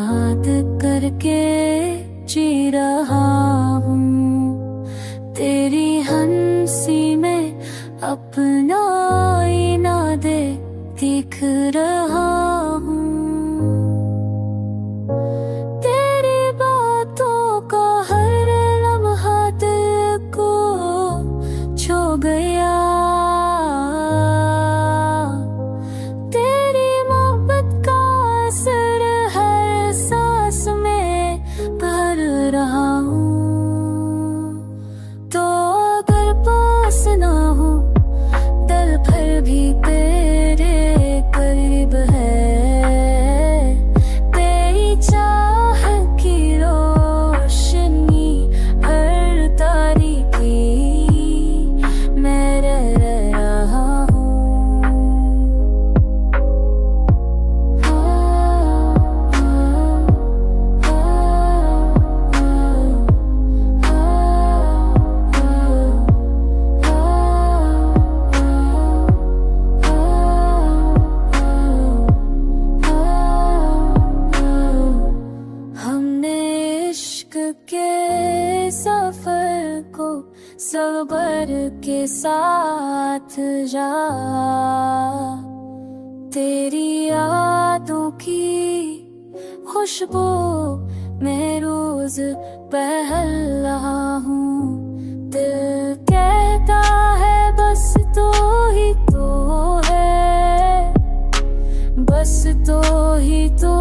याद करके जी रहा हूँ, तेरी हंसी में अपना आईना दिख रहा हूँ। तेरी बातों का हर लम्हा दिल को छू गया, तेरी मोहब्बत का असर हर सांस में भर रहा हूँ। तो अगर पास ना हो दिल फिर भी तेरे करीब है, तेरी चाह की रोशनी हर तारीकी मैं रह रहा हूँ। हमने इश्क के सफर को सबर के साथ जा, तेरी यादों की खुशबू मैं रोज बहल रहा हूँ। दिल कहता है बस तो ही तो है, बस तो ही तो